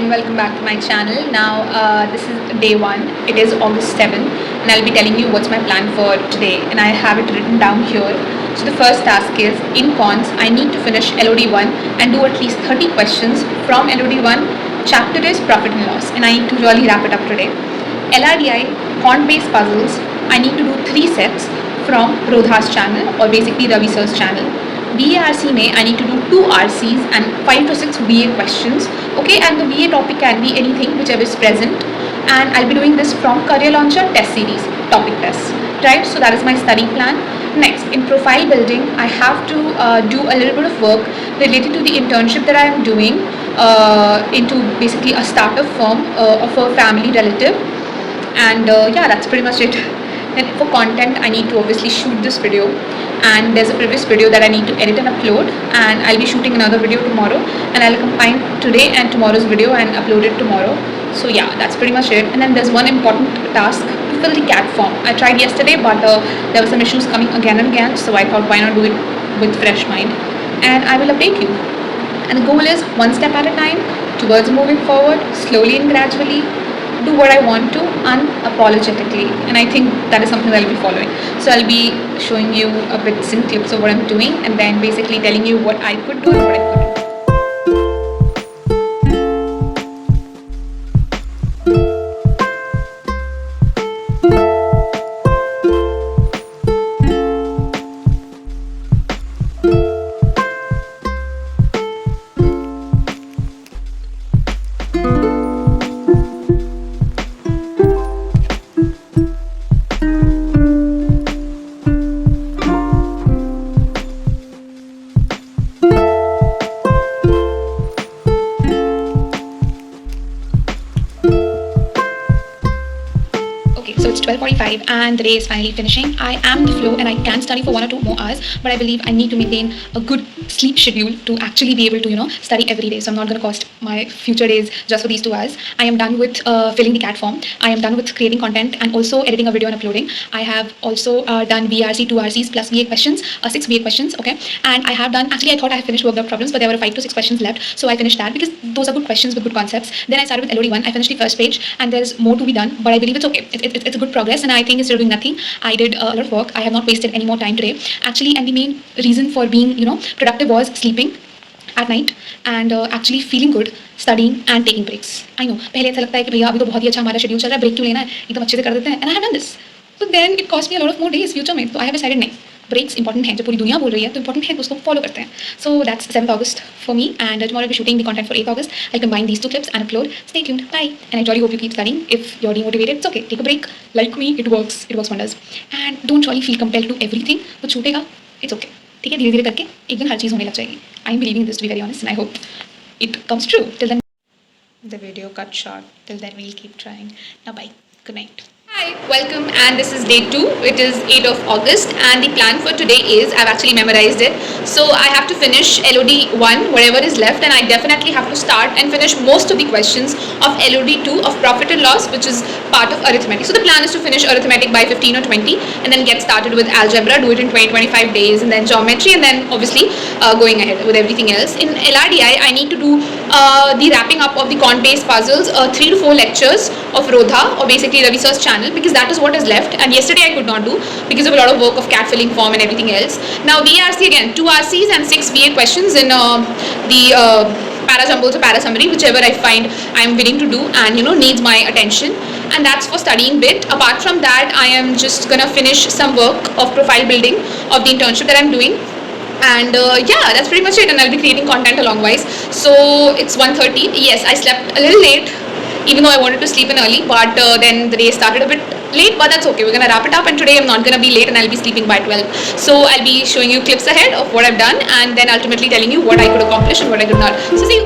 everyone, welcome back to my channel. Now this is day 1, it is August 7 and I'll be telling you what's my plan for today, and I have it written down here. So the first task is, in cons, I need to finish LOD 1 and do at least 30 questions from LOD 1. Chapter is profit and loss and I need to really wrap it up today. LRDI, quant based puzzles, I need to do 3 sets from Rodha's channel, or basically Ravi sir's channel. VARC may I need to do 2 RCs and 5 to 6 VA questions. Okay, and the VA topic can be anything whichever is present, and I'll be doing this from Career Launcher test series, topic tests, right? So that is my study plan. Next, in profile building, I have to do a little bit of work related to the internship that I am doing into basically a startup firm of a family relative, and yeah, that's pretty much it. Then for content, I need to obviously shoot this video, and there's a previous video that I need to edit and upload, and I'll be shooting another video tomorrow, and I'll combine today and tomorrow's video and upload it tomorrow. So yeah, that's pretty much it. And then there's one important task, to fill the CAT form. I tried yesterday, but there were some issues coming again and again, so I thought why not do it with fresh mind, and I will update you. And the goal is one step at a time towards moving forward, slowly and gradually. Do what I want to unapologetically, and I think that is something that I'll be following. So I'll be showing you a bits and clips of what I'm doing, and then basically telling you what I could do and what I couldn't. So it's 12:45 and the day is finally finishing. I am in the flow and I can study for 1 or 2 more hours, but I believe I need to maintain a good sleep schedule to actually be able to, study every day. So I'm not going to cost my future days just for these 2 hours. I am done with filling the CAT form. I am done with creating content and also editing a video and uploading. I have also done VRC, 2 RCs plus VA questions, 6 VA questions, okay? And I have done, actually I thought I had finished worked out problems, but there were 5 to 6 questions left. So I finished that because those are good questions with good concepts. Then I started with LOD 1. I finished the first page and there's more to be done, but I believe it's okay. It's a good progress, and I think it's still doing nothing. I did a lot of work. I have not wasted any more time today, actually, and the main reason for being, productive was sleeping at night and actually feeling good, studying and taking breaks. I know, पहले ऐसा लगता है कि भैया अभी तो बहुत ही अच्छा हमारा शेड्यूल चल रहा है, ब्रेक क्यों लेना है, एकदम अच्छे से कर देते हैं, and I have done this. But then it cost me a lot of more days future में, तो I have decided नहीं, ब्रेक्स इंपॉर्टेंट हैं, जब पूरी दुनिया बोल रही है तो इंपॉर्टेंट है तो उसको फॉलो करते हैं. So that's 7th August for me, and tomorrow I'll be shooting the content for 8th August. I'll combine these 2 clips and upload. Stay tuned. Bye. And I really hope you keep studying. If you're demotivated, it's okay. Take a break. Like me, it works. It works wonders. And don't really feel compelled to do everything. तो छूटेगा, it's okay. ठीक है, धीरे धीरे करके एक दिन हर चीज़ होने लग जाएगी. I'm believing this, to be very honest, and I hope it comes true. Till then, the video cut short. Till then, we'll keep trying. Now, bye. Good night. Hi, welcome, and this is day 2. It is 8th of August, and the plan for today is, I've actually memorized it, so I have to finish LOD 1, whatever is left, and I definitely have to start and finish most of the questions of LOD 2 of profit and loss, which is part of arithmetic. So the plan is to finish arithmetic by 15 or 20 and then get started with algebra, do it in 20-25 days, and then geometry, and then obviously going ahead with everything else. In LRDI, I need to do the wrapping up of the quant-based puzzles, 3 to 4 lectures of Rodha, or basically Ravi sir's channel, because that is what is left, and yesterday I could not do because of a lot of work of CAT filling form and everything else. Now VRC again, 2 RCs and 6 VA questions in the para jumbles or para summary, whichever I find I'm willing to do and needs my attention, and that's for studying bit. Apart from that, I am just gonna finish some work of profile building of the internship that I'm doing. And yeah, that's pretty much it, and I'll be creating content alongwise. So it's 1:30. Yes, I slept a little late, even though I wanted to sleep in early, but then the day started a bit late, but that's okay. We're gonna wrap it up, and today I'm not gonna be late, and I'll be sleeping by 12. So I'll be showing you clips ahead of what I've done, and then ultimately telling you what I could accomplish and what I could not. So see you.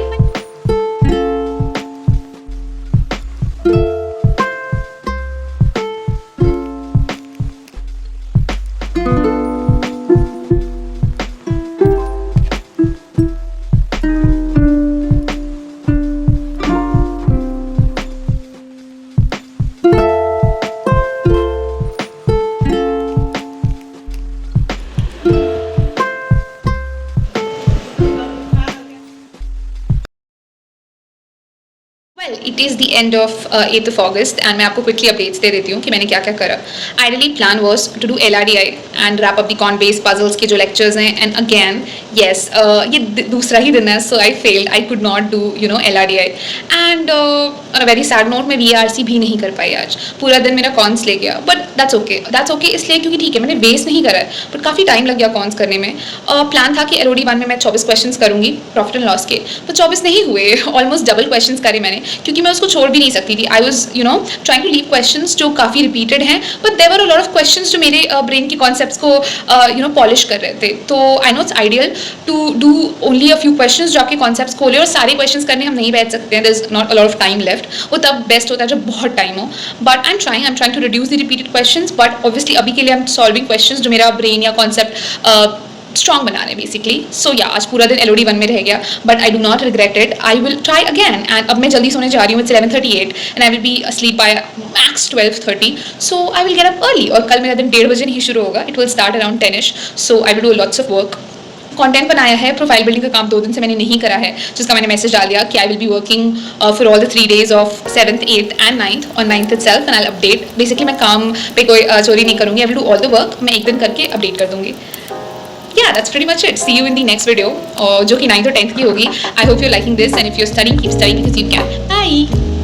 It is the end of 8th of August and मैं आपको quickly updates दे देती हूँ कि मैंने क्या क्या करा. Ideally plan was to do LRDI and wrap up the con base puzzles के जो लेक्चर्स हैं. एंड अगेन येस, ये दूसरा ही दिन है, so I failed. I could not do LRDI. And on a very sad note मैं VRC भी नहीं कर पाई आज. पूरा दिन मेरा कॉन्स ले गया, बट दैट्स ओके इसलिए क्योंकि ठीक है मैंने वेस्ट नहीं करा है, बट काफ़ी टाइम लग गया कॉन्स करने में. प्लान था कि LOD 1 में मैं 24 क्वेश्चंस करूँगी प्रॉफिट एंड लॉस के, तो 24 नहीं हुए. ऑलमोस्ट डबल क्वेश्चंस करे मैंने, क्योंकि मैं उसको छोड़ भी नहीं सकती थी. I was trying to leave questions जो काफ़ी रिपीटेड हैं, but there were a lot of questions जो मेरे ब्रेन के कॉन्सेप्ट्स को पॉलिश कर रहे थे. तो I know it's ideal to do only a few questions जो आपके कॉन्सेप्ट्स खोले, और सारे क्वेश्चंस करने हम नहीं बैठ सकते हैं. There is not a lot of time left. वो तब बेस्ट होता है जब बहुत टाइम हो. But I am trying to reduce the repeated questions. But obviously अभी के लिए आई एम सॉल्विंग क्वेश्चंस जो मेरा ब्रेन या कॉन्सेप्ट स्ट्रॉन्ग बना रहे बेसिकली. सो या आज पूरा दिन LOD 1 में रह गया, but I do not regret it. I will try again. And अब मैं जल्दी सोने जा रही हूँ. It's 11:38 and I will be asleep by max 12:30. So I will get up early. और कल मेरा दिन 1:30 बजे नहीं शुरू होगा. It will start around 10ish. So I will do lots of work. Content बनाया है. प्रोफाइल बिल्डिंग का काम 2 दिन से मैंने नहीं करा है, जिसका मैंने मैसेज डाल दिया कि आई will be working for all the 3 days of 7th, 8th and 9th. On 9th itself and I will update. Basically मैं काम पे कोई चोरी नहीं करूँगी. आई will do all the work. मैं एक दिन करके अपडेट कर दूँगी. Yeah, that's pretty much it. See you in the next video, जो कि 9th और 10th की होगी. I hope you're liking this, and if you're studying, keep studying because you can. Bye.